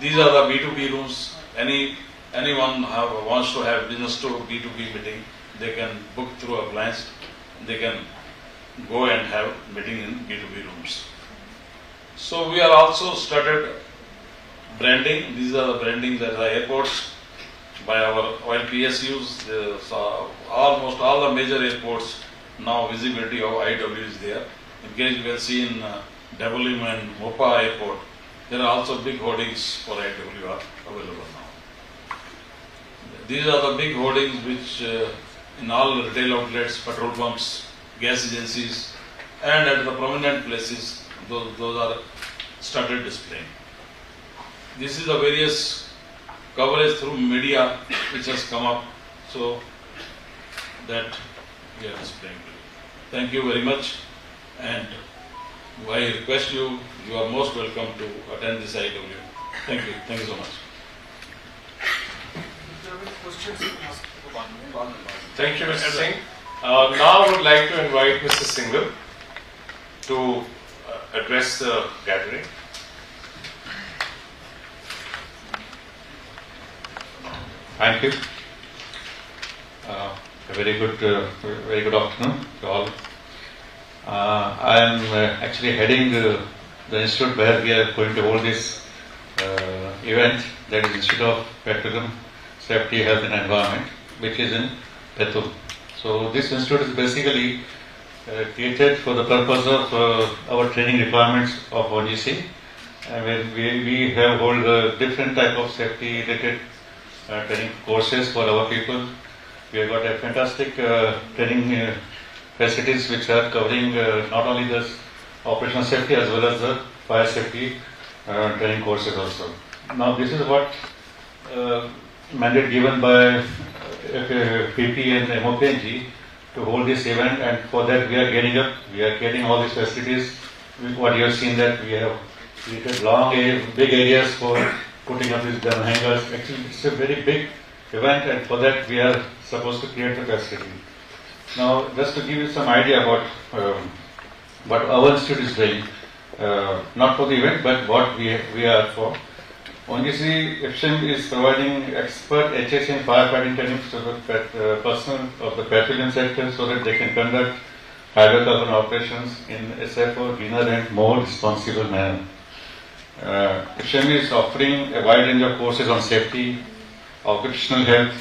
These are the B2B rooms. Anyone wants to have business to B2B meeting, they can book through appliance. They can go and have meeting in B2B rooms. So we are also started branding. These are the brandings at the airports by our oil PSUs. So almost all the major airports now visibility of IW is there. In case you can see in WM and Mopa airport, there are also big hoardings for IW are available now. These are the big hoardings which in all retail outlets, petrol pumps, gas agencies, and at the prominent places, those are started displaying. This is the various coverage through media which has come up, so that we are displaying. Thank you very much, and I request you, you are most welcome to attend this IW. Thank you. Thank you so much. Thank you, Mr. Singh. Now I would like to invite Mr. Singhal to address the gathering. Thank you. A very good afternoon to all. I am actually heading the institute where we are going to hold this event, that is Institute of Petroleum Safety, Health and Environment, which is in Bethel. So this institute is basically created for the purpose of our training requirements of ONGC. Where we have hold different type of safety related training courses for our people. We have got a fantastic training facilities which are covering not only the operational safety as well as the fire safety training courses also. Now this is what mandate given by PP and MOPNG to hold this event, and for that we are getting up, we are getting all these facilities. What you have seen that we have created big areas for putting up these gun hangers. Actually it's a very big event, and for that we are supposed to create the facility. Now just to give you some idea about what our institute is doing, not for the event but what we are for. ONGC FSM is providing expert HSE and firefighting training to the personnel of the petroleum sector so that they can conduct hydrocarbon operations in a safer, greener and more responsible manner. FSM is offering a wide range of courses on safety, occupational health,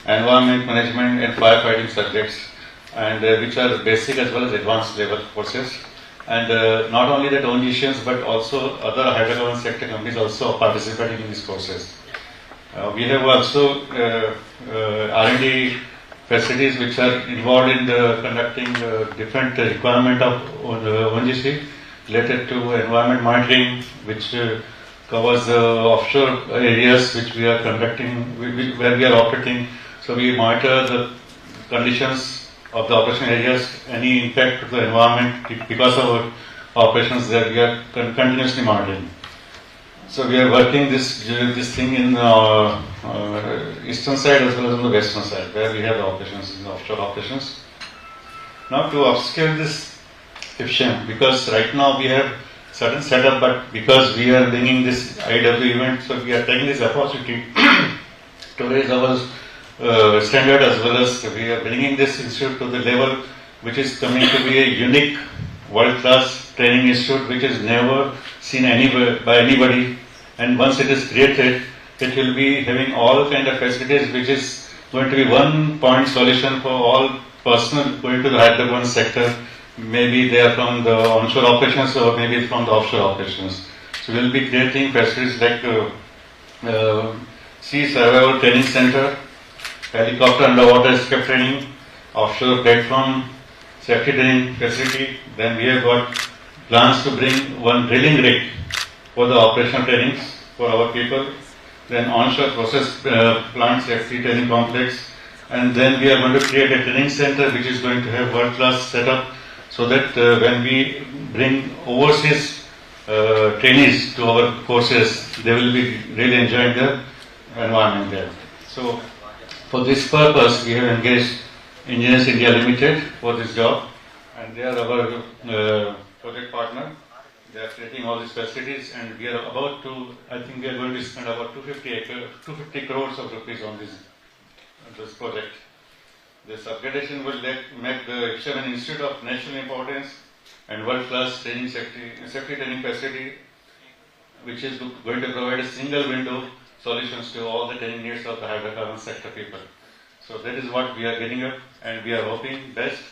environment management and firefighting subjects, and which are basic as well as advanced level courses. And not only that ONGCians but also other hydrocarbon sector companies also participating in these courses. We have also R&D facilities which are involved in conducting different requirement of ONGC related to environment monitoring, which covers offshore areas which we are conducting, where we are operating. So we monitor the conditions of the operation areas, any impact to the environment because of our operations that we are continuously monitoring. So we are working this thing in eastern side as well as on the western side, where we have the operations, the offshore operations. Now to upscale this FSM, because right now we have certain setup, but because we are bringing this IW event, so we are taking this opportunity to raise our standard as well as we are bringing this institute to the level which is coming to be a unique world-class training institute which is never seen anywhere by anybody, and once it is created it will be having all kind of facilities which is going to be one point solution for all personnel going to the hydrocarbon sector. Maybe they are from the onshore operations or maybe from the offshore operations. So we will be creating facilities like Sea Survival Training Center, helicopter underwater escape training, offshore platform safety training facility. Then we have got plans to bring one drilling rig for the operational trainings for our people. Then onshore process plant safety training complex. And then we are going to create a training center which is going to have world-class setup so that when we bring overseas trainees to our courses, they will be really enjoying the environment there. So for this purpose, we have engaged Engineers India Limited for this job, and they are our project partner. They are creating all these facilities, and we are about to, I think we are going to spend about 250 crores of rupees on this project. This upgradation will make the Exam an institute of national importance and world-class training safety training facility, which is going to provide a single window solutions to all the training needs of the hydrocarbon sector people. So that is what we are getting up, and we are hoping best.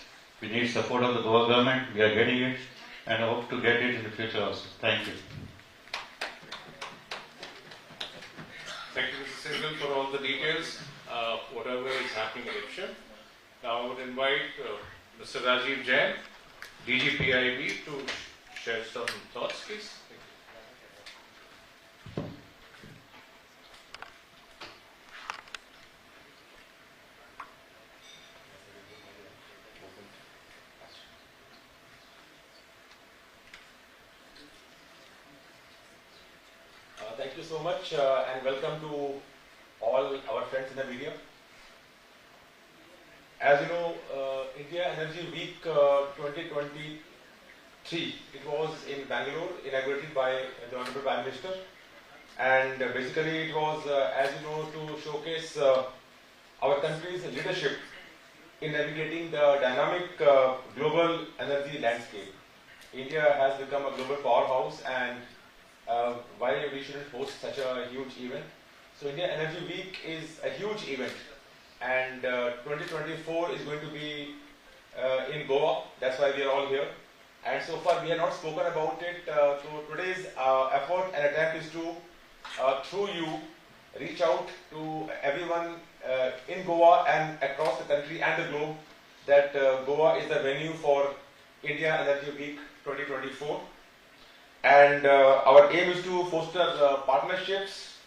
We need support of the Goa government. We are getting it, and I hope to get it in the future also. Thank you. Thank you, Mr. Singhal, for all the details, whatever is happening in Ipsham. Now I would invite Mr. Rajiv Jain, DGPIB, to share some thoughts, please. Thank you so much and welcome to all our friends in the media. As you know, India Energy Week 2023, it was in Bangalore, inaugurated by the Honorable Prime Minister, and basically it was, as you know, to showcase our country's leadership in navigating the dynamic global energy landscape. India has become a global powerhouse, and why we shouldn't host such a huge event. So India Energy Week is a huge event, and 2024 is going to be in Goa. That's why we are all here. And so far we have not spoken about it. So today's effort and attempt is to, through you, reach out to everyone in Goa and across the country and the globe that Goa is the venue for India Energy Week 2024. And our aim is to foster partnerships,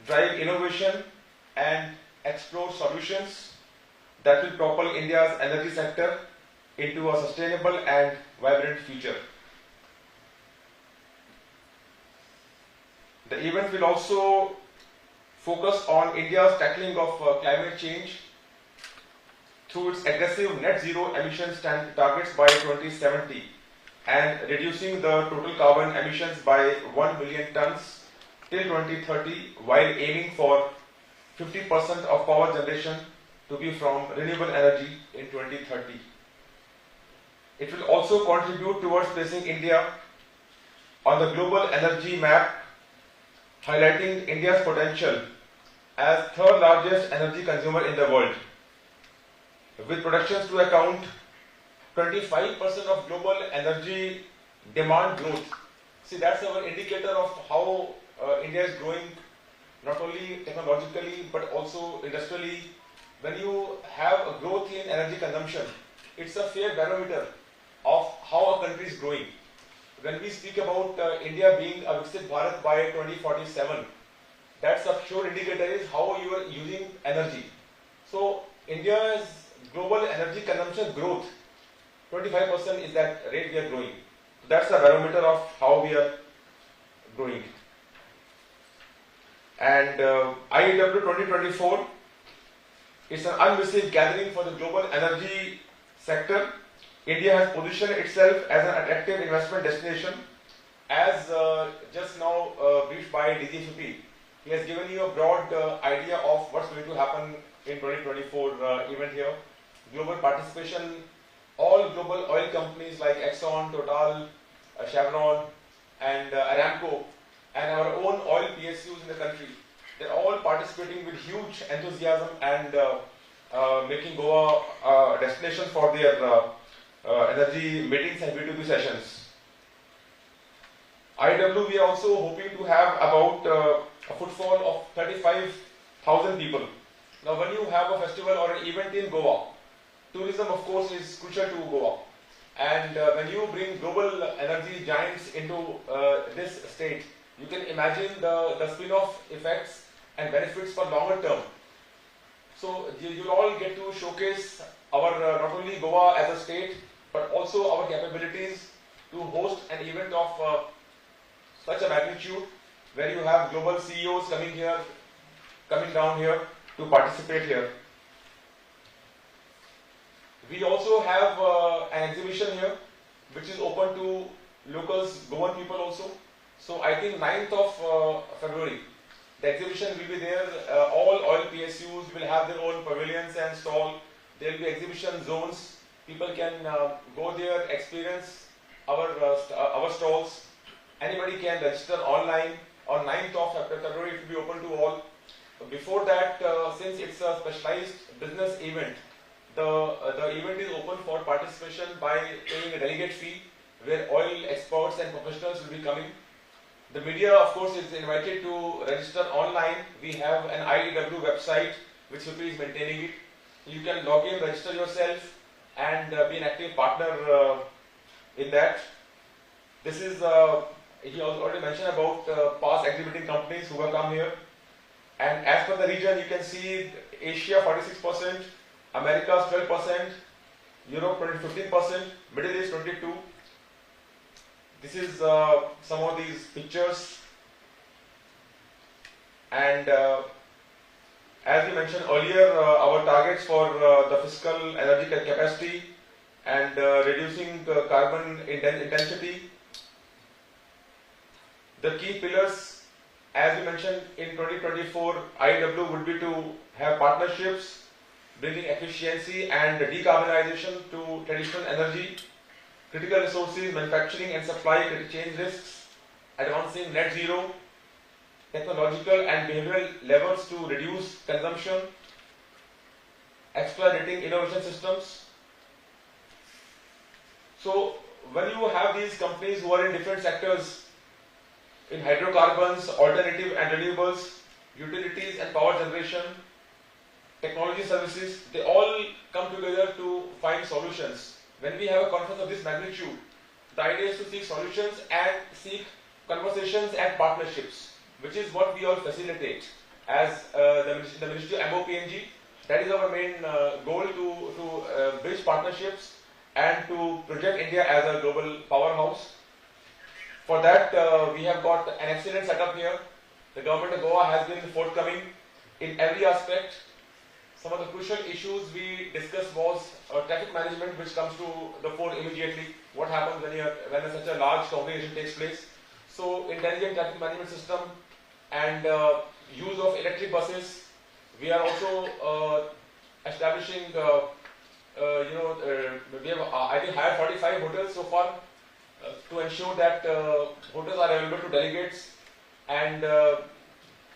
drive innovation, and explore solutions that will propel India's energy sector into a sustainable and vibrant future. The event will also focus on India's tackling of climate change through its aggressive net zero emissions targets by 2070 and reducing the total carbon emissions by 1 billion tons till 2030, while aiming for 50% of power generation to be from renewable energy in 2030. It will also contribute towards placing India on the global energy map, highlighting India's potential as third largest energy consumer in the world, with productions to account 25% of global energy demand growth. See, that's our indicator of how India is growing, not only technologically but also industrially. When you have a growth in energy consumption, it's a fair barometer of how a country is growing. When we speak about India being a Viksit Bharat by 2047, that's a sure indicator is how you are using energy. So India's global energy consumption growth, 25% is that rate we are growing. So that's a barometer of how we are growing. And IEW 2024, it's an unmissing gathering for the global energy sector. India has positioned itself as an attractive investment destination. As just now briefed by DGFP, he has given you a broad idea of what's going to happen in 2024 event here. Global participation, all global oil companies like Exxon, Total, Chevron, and Aramco, and our own oil PSUs in the country, they're all participating with huge enthusiasm and making Goa a destination for their energy meetings and B2B sessions. IW, we are also hoping to have about a footfall of 35,000 people. Now, when you have a festival or an event in Goa, tourism, of course, is crucial to Goa. And when you bring global energy giants into this state, you can imagine the spin-off effects and benefits for longer term. So you'll all get to showcase our not only Goa as a state, but also our capabilities to host an event of such a magnitude, where you have global CEOs coming down here to participate here. We also have an exhibition here which is open to locals, Goan people also. So I think 9th of February, the exhibition will be there. All oil PSUs will have their own pavilions and stall. There will be exhibition zones. People can go there, experience our stalls. Anybody can register online. On 9th of February, it will be open to all. Before that, since it's a specialized business event, the event is open for participation by paying a delegate fee, where oil experts and professionals will be coming. The media, of course, is invited to register online. We have an IDW website which Supi is maintaining it. You can log in, register yourself, and be an active partner in that. This is, he already mentioned about past exhibiting companies who have come here. And as per the region, you can see Asia 46%, Americas 12%, Europe 15%, Middle East 22%. This is some of these pictures. And as we mentioned earlier, our targets for the fiscal energy capacity and reducing carbon intensity. The key pillars, as we mentioned, in 2024, IW would be to have partnerships, bringing efficiency and decarbonization to traditional energy, critical resources, manufacturing and supply chain risks, advancing net zero, technological and behavioral levels to reduce consumption, accelerating innovation systems. So when you have these companies who are in different sectors, in hydrocarbons, alternative and renewables, utilities and power generation, technology services, they all come together to find solutions. When we have a conference of this magnitude, the idea is to seek solutions and seek conversations and partnerships, which is what we all facilitate as the Ministry of MOPNG. That is our main goal, to bridge partnerships and to project India as a global powerhouse. For that, we have got an excellent setup here. The government of Goa has been forthcoming in every aspect. Some of the crucial issues we discussed was traffic management, which comes to the fore immediately. What happens when such a large congregation takes place? So, intelligent traffic management system and use of electric buses. We are also establishing, we have I think hired 45 hotels so far to ensure that hotels are available to delegates, and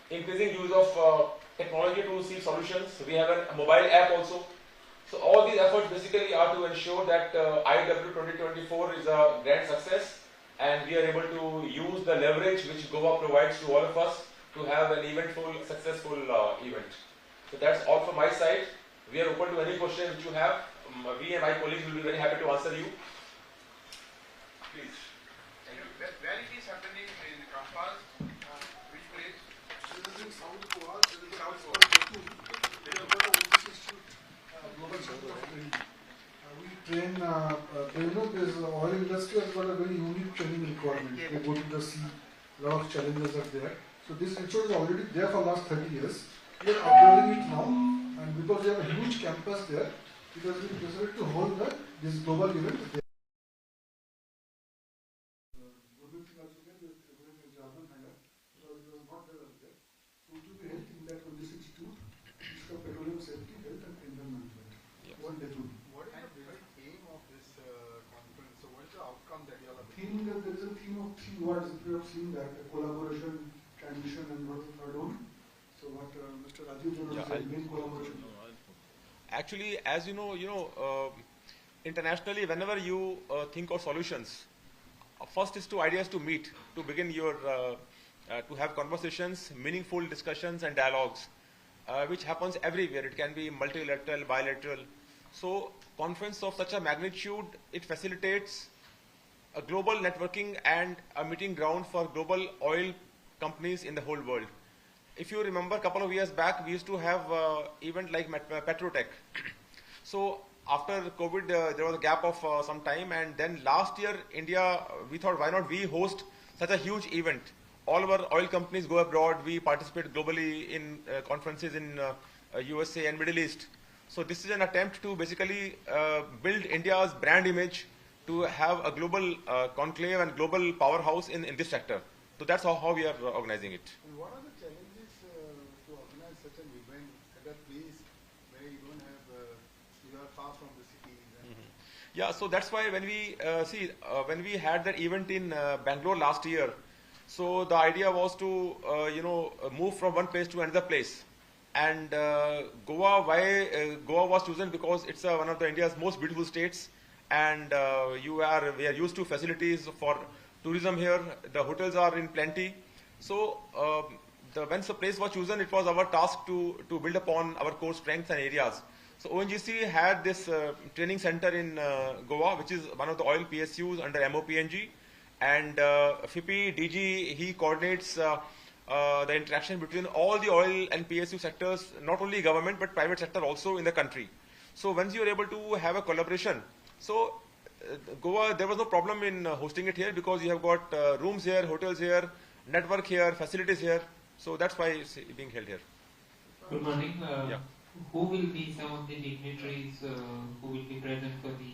increasing use of technology to see solutions. We have a mobile app also. So all these efforts basically are to ensure that IW 2024 is a grand success, and we are able to use the leverage which Goa provides to all of us to have an eventful, successful event. So that's all from my side. We are open to any questions which you have. We and my colleagues will be very happy to answer you. Please. Where it is happening in Kampas, which place? This is in South Goa. This is South Goa. There is one office institute, Global Center of Training. We train, there's oil industry has got a very unique training requirement. They go to the sea, a lot of challenges are there. So this institute is already there for last 30 years. We are upgrading it now, and because we have a huge campus there, it has been decided to hold this global event there. There is a theme of 3 words. If you have seen that, collaboration, transition, and what third one. So what Mr. Rajiv said, main collaboration. Actually, as you know, internationally, whenever you think of solutions, first is to ideas to meet, to begin your, to have conversations, meaningful discussions and dialogues, which happens everywhere. It can be multilateral, bilateral. So, conference of such a magnitude, it facilitates a global networking and a meeting ground for global oil companies in the whole world. If you remember, a couple of years back, we used to have event like Petrotech. So after COVID, there was a gap of some time, and then last year, India, we thought, why not we host such a huge event? All our oil companies go abroad. We participate globally in conferences in USA and Middle East. So this is an attempt to basically build India's brand image, to have a global conclave and global powerhouse in this sector. So that's how we are organizing it. And what are the challenges to organize such an event at a place where you don't have, you are far from the cities? And Yeah, so that's why when we when we had that event in Bangalore last year, so the idea was to move from one place to another place, and Goa. Why Goa was chosen? Because it's one of the India's most beautiful states, and we are used to facilities for tourism here. The hotels are in plenty. So when the place was chosen, it was our task to build upon our core strengths and areas. So ONGC had this training center in Goa, which is one of the oil PSUs under MOPNG, and FIPI DG, he coordinates the interaction between all the oil and PSU sectors, not only government but private sector also in the country. So once you are able to have a collaboration, so Goa, there was no problem in hosting it here because you have got rooms here, hotels here, network here, facilities here. So that's why it's being held here. Good morning. Yeah. Who will be some of the dignitaries who will be present for the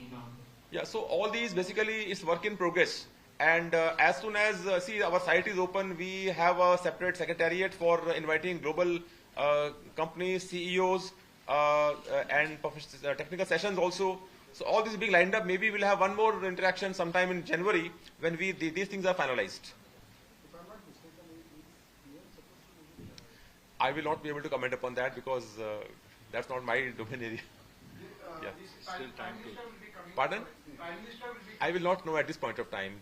Yeah, so all these basically is work in progress. And as soon as, our site is open, we have a separate secretariat for inviting global companies, CEOs, and technical sessions also. So all this being lined up, maybe we'll have one more interaction sometime in January when these things are finalized. if I'm not mistaken, we are supposed to I will not be able to comment upon that because that's not my domain area. Yeah. Prime Minister will be coming. Pardon? Prime Minister will be I will not know at this point of time.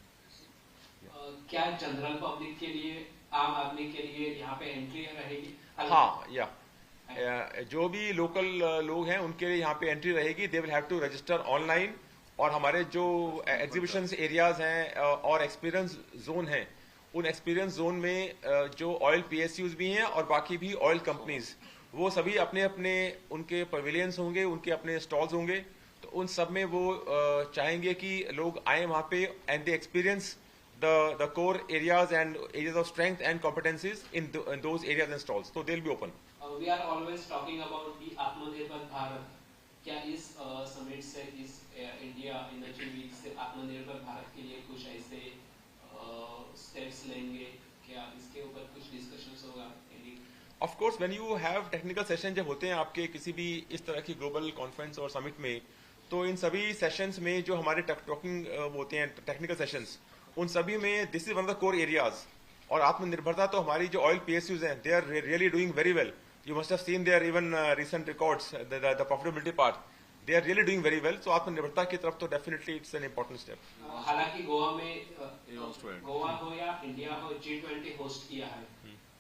क्या general public के लिए आम आदमी के लिए यहाँ पे entry रहेगी? हाँ, या जो भी लोकल लोग हैं उनके लिए यहाँ पे एंट्री रहेगी. They will have to register online, और हमारे जो एग्जीबिशन एरियाज हैं और एक्सपीरियंस जोन हैं, उन एक्सपीरियंस जोन में जो ऑयल PSUs भी हैं और बाकी भी ऑयल कंपनीज, वो सभी अपने अपने उनके पवेलियंस होंगे, उनके अपने स्टॉल्स होंगे. तो उन सब में वो चाहेंगे कि लोग आए वहाँ पे and they experience the core areas and areas of strength and competencies in those areas and stalls. So they'll be open. We are always talking about the आत्मनिर्भर भारत. क्या इस समिट से, इस इंडिया एनर्जी वीक से आत्मनिर्भर भारत के लिए कुछ ऐसे स्टेप्स लेंगे? क्या इसके ऊपर कुछ डिस्कशंस होगा? Of course, when you have technical session जब होते हैं आपके किसी भी इस तरह की ग्लोबल कॉन्फ्रेंस और समिट में, तो इन सभी सेशंस में जो हमारे टॉकिंग होते हैं टेक्निकल सेशंस, उन सभी में this is one of the core areas. और आत्मनिर्भरता तो हमारी जो ऑयल PSUs हैं, they are really doing very well. You must have seen their even recent records, the profitability part, they are really doing very well. So आत्मनिर्भरता की तरफ तो definitely it's an important step. हालांकि गोवा में गोवा हो या India हो, G20 होस्ट किया है.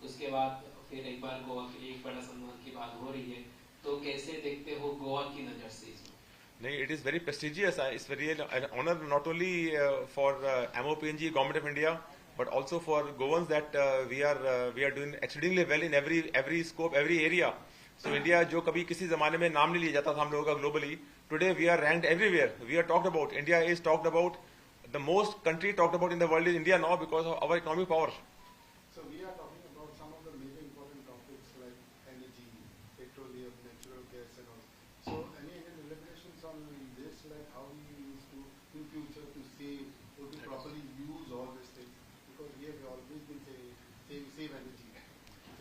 उसके बाद फिर एक बार गोवा के लिए एक बड़ा सम्मान की बात हो रही है. तो कैसे देखते हो गोवा की नजर से इसमें? नहीं, it is very prestigious. It's very an honor not only for MOPNG, Government of India, but also for Goans that we are doing exceedingly well in every scope, every area. So India, जो कभी किसी जमाने में नाम नहीं लिया जाता था हम लोगों का globally, today we are ranked everywhere. We are talked about. India is talked about. The most country talked about in the world is India now because of our economic power. So we are talking about some of the major important topics like energy, petroleum, natural gas and all. So any deliberations on this, like how we use to in future to save or to properly use all these things? Because we have always been saying save energy,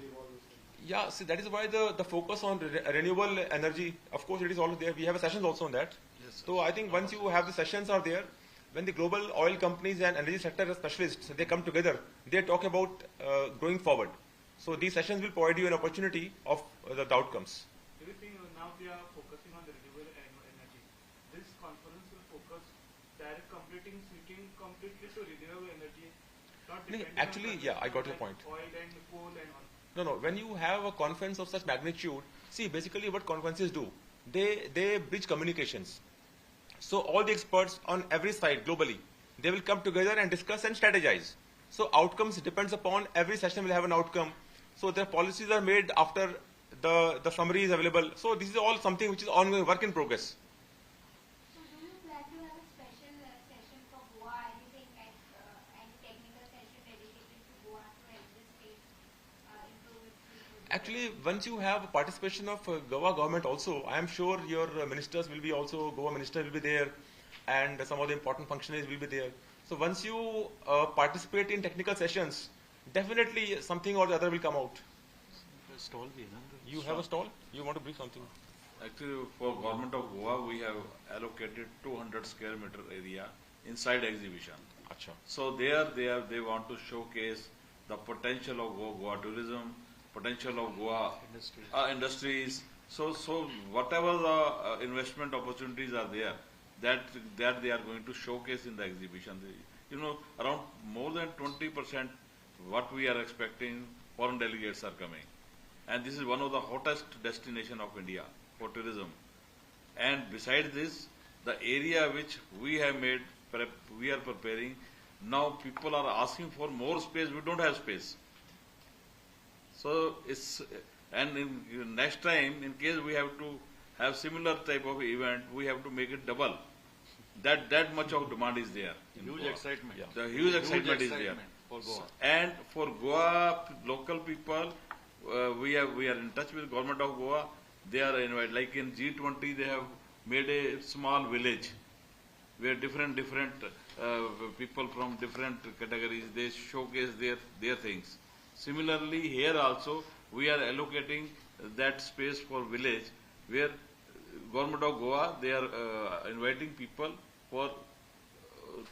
save all those things. Yeah, see, that is why the focus on renewable energy, of course, it is always there. We have sessions also on that. Yes, so I think once you have the sessions are there, when the global oil companies and energy sector specialists, they come together, they talk about going forward. So these sessions will provide you an opportunity of the outcomes. Everything now we are focusing on the renewable energy. This conference will focus direct switching completely to renewable energy. Not depending actually, on yeah, I got your point. Oil and coal and all. No. When you have a conference of such magnitude, see, basically what conferences do, they bridge communications. So all the experts on every side globally, they will come together and discuss and strategize. So outcomes depends upon every session will have an outcome. So their policies are made after the summary is available. So this is all something which is ongoing, work in progress. So do you plan to have a special session for Goa, anything like any technical session dedicated to Goa to help the state improve its? Actually, once you have participation of Goa government also, I am sure your ministers will be also, Goa minister will be there, and some of the important functionaries will be there. So once you participate in technical sessions, definitely something or the other will come out. You have a stall? You want to bring something? Actually, for Government of Goa, we have allocated 200 square meter area inside exhibition. Acha. So there they want to showcase the potential of Goa tourism, potential of Goa industries. So whatever the investment opportunities are there, that they are going to showcase in the exhibition. Around more than 20% what we are expecting, foreign delegates are coming. And this is one of the hottest destination of India for tourism. And besides this, the area which we have made, we are preparing, now people are asking for more space, we don't have space. So and in next time, in case we have to have similar type of event, we have to make it double. That much of demand is there. Huge excitement. Yeah. The huge excitement is there. For Goa. And for Goa local people, we are in touch with Government of Goa. They are invited. Like in G20, they have made a small village where different people from different categories, they showcase their things. Similarly, here also we are allocating that space for village where Government of Goa, they are inviting people for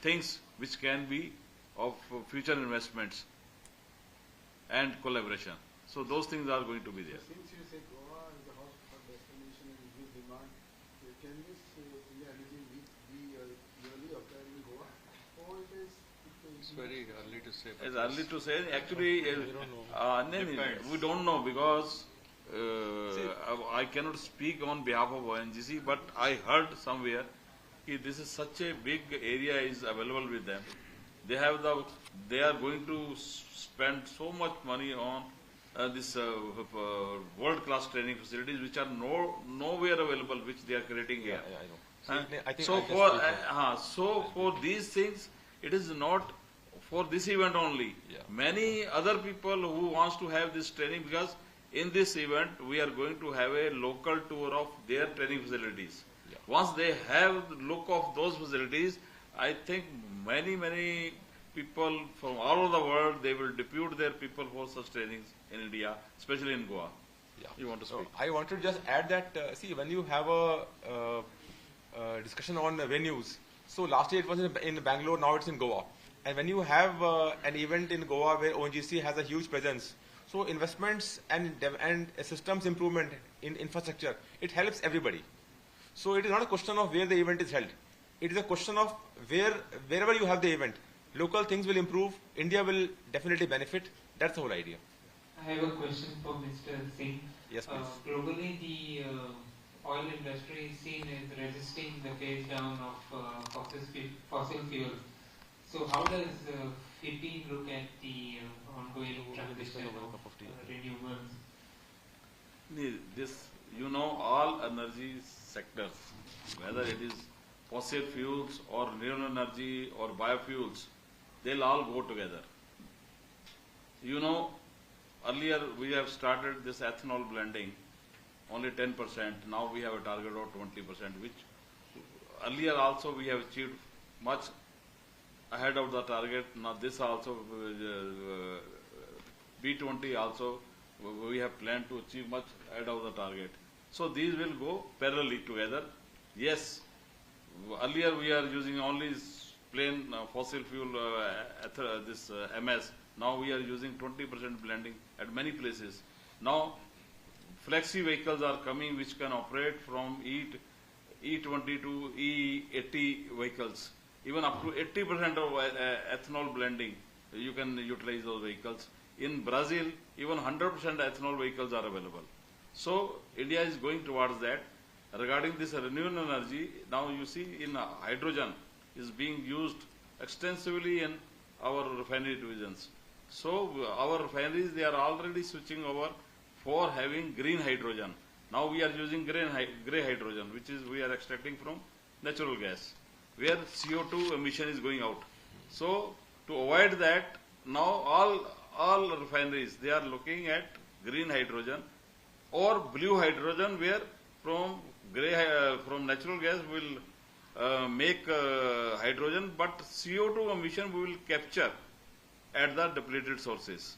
things which can be of future investments and collaboration. So those things are going to be there. Since you say Goa is a hot destination and huge demand, can this India energy be yearly occurring in Goa? Or it is? It's very early to say. It's early to say. Actually, we don't know because I cannot speak on behalf of ONGC, but I heard somewhere that this is such a big area is available with them. They are going to spend so much money on this world-class training facilities which are nowhere available, which they are creating here. I think so for these things, it is not for this event only. Yeah. Many other people who wants to have this training, because in this event we are going to have a local tour of their training facilities. Yeah. Once they have the look of those facilities, I think many people from all over the world, they will depute their people for such trainings in India, especially in Goa. Yeah. You want to speak? I want to just add that, see, when you have a discussion on venues, so last year it was in Bangalore, now it's in Goa. And when you have an event in Goa where ONGC has a huge presence, so investments and systems improvement in infrastructure, it helps everybody. So it is not a question of where the event is held. It is a question of wherever you have the event, local things will improve, India will definitely benefit. That's the whole idea. I have a question for Mr. Singh. Yes, please. Globally, the oil industry is seen as resisting the phase down of fossil fuels. So how does FIPI look at the ongoing transition of renewables? This, all energy sectors, whether it is fossil fuels or renewable energy or biofuels, they'll all go together. Earlier we have started this ethanol blending, only 10%. Now we have a target of 20%, which earlier also we have achieved much ahead of the target. Now this also, B20 also, we have planned to achieve much ahead of the target. So these will go parallelly together. Yes, earlier we are using only plain fossil fuel, MS. Now we are using 20% blending at many places. Now flexi vehicles are coming which can operate from E20 to E80 vehicles. Even up to 80% of ethanol blending, you can utilize those vehicles. In Brazil, even 100% ethanol vehicles are available. So India is going towards that. Regarding this renewable energy, now you see in hydrogen is being used extensively in our refinery divisions. So our refineries, they are already switching over for having green hydrogen. Now we are using grey hydrogen, which is we are extracting from natural gas, where CO2 emission is going out. So to avoid that, now all refineries, they are looking at green hydrogen or blue hydrogen, where from natural gas will make hydrogen, but CO2 emission we will capture at the depleted sources.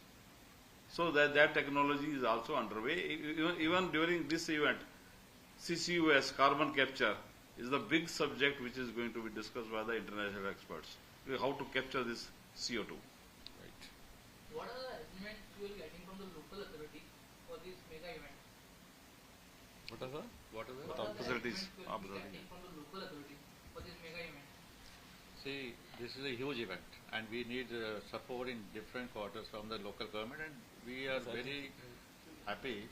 So that technology is also underway. Even during this event, CCUS, carbon capture, is the big subject which is going to be discussed by the international experts. How to capture this CO2. What are the arrangements you are getting from the local authority for this mega event? What are What are the facilities? arrangements you will be getting from the local authority for this mega event? See, this is a huge event, and we need support in different quarters from the local government, and we are very happy.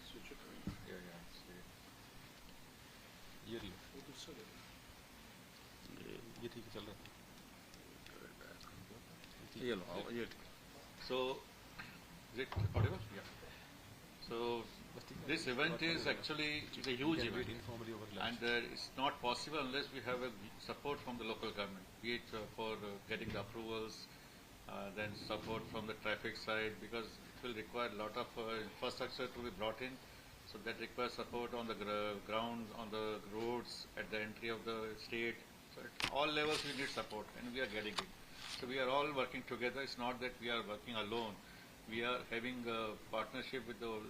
So, is it audible? Yeah. So, this event is actually a huge event, and it's not possible unless we have a support from the local government, be it for getting the approvals, then support from the traffic side, because it will require a lot of infrastructure to be brought in. So that requires support on the ground, on the roads, at the entry of the state. So at all levels we need support, and we are getting it. So we are all working together. It's not that we are working alone. We are having a partnership with the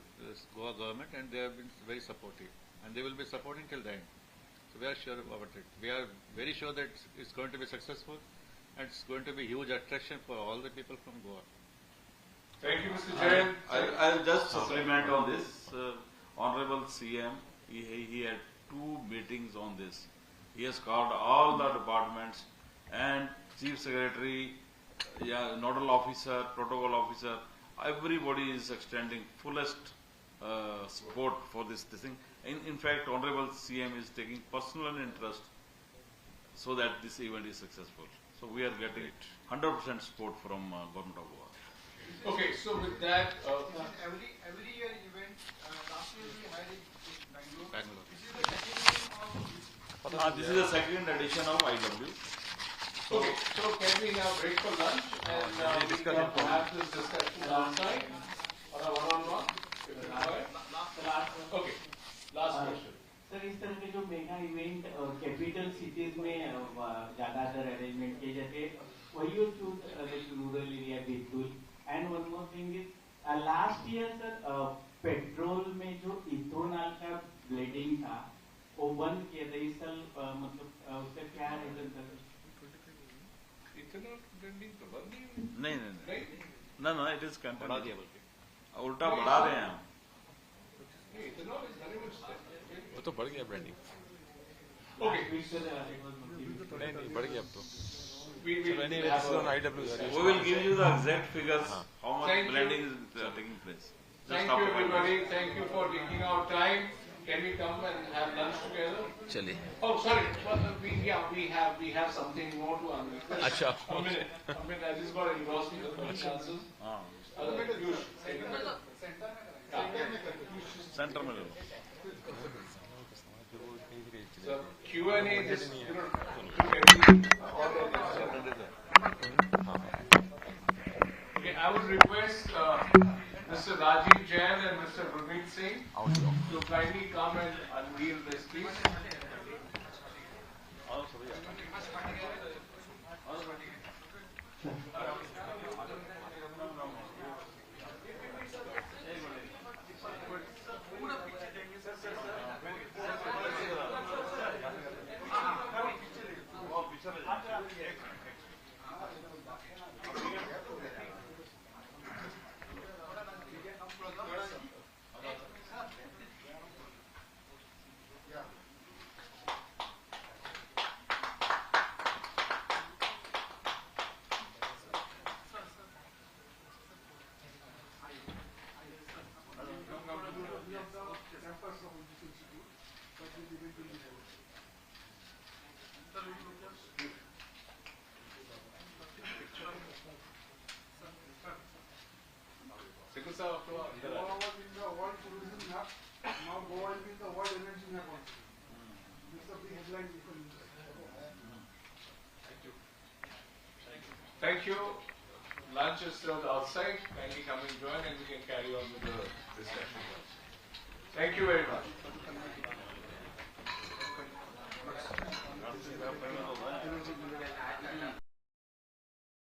Goa government, and they have been very supportive, and they will be supporting till the end. So we are sure about it. We are very sure that it's going to be successful, and it's going to be a huge attraction for all the people from Goa. Thank you, Mr. Jain. I'll just supplement on this. Honorable CM, he had 2 meetings on this. He has called all the departments and Chief Secretary, Nodal Officer, Protocol Officer. Everybody is extending fullest support for this thing. In fact, Honorable CM is taking personal interest so that this event is successful. So we are getting 100% support from Government of Goa. Okay, so with that, Every year event, last year we had it in Bangalore. Bangalore. This is the second edition of This is the second edition of IW. okay, so can we now break for lunch and we can perhaps this discussion outside or a one-on-one? Okay, last question. Sir इस तरह के जो mega event capital cities में ज्यादातर arrangement किए जाते हैं वही रूरल एरिया बिल्कुल and one more thing is last year sir petrol में जो इथेनॉल का ब्लेंडिंग था वो बंद किया था इस साल मतलब उसका क्या रीजन था इथेनॉल ब्लेंडिंग तो बंद नहीं नहीं इट इज कंटिन्यू उल्टा बढ़ा रहे हैं हम इथेनॉल इज वेरी मच वो तो बढ़ गया ब्रांडिंग ओके नहीं बढ़ गया अब तो we will give you the exact figures how much Thank blending you. is taking place. Thank you everybody. Thank you for taking out time. Can we come and have lunch together? चलिए Oh, sorry. We have something more to unveil. अच्छा A minute. I just got engrossed in the circumstances. Center में लो. So Q&A just took everything. Okay, I would request Mr. Rajiv Jain and Mr. Prudent Singh to kindly come and unveil this, please. Goa was in the World Tourism Map. Now Goa is in the World Energy Map also. This is the big headline you can use. Thank you. Lunch is served outside. Kindly come and join and we can carry on with the discussion. Thank you very much. After that,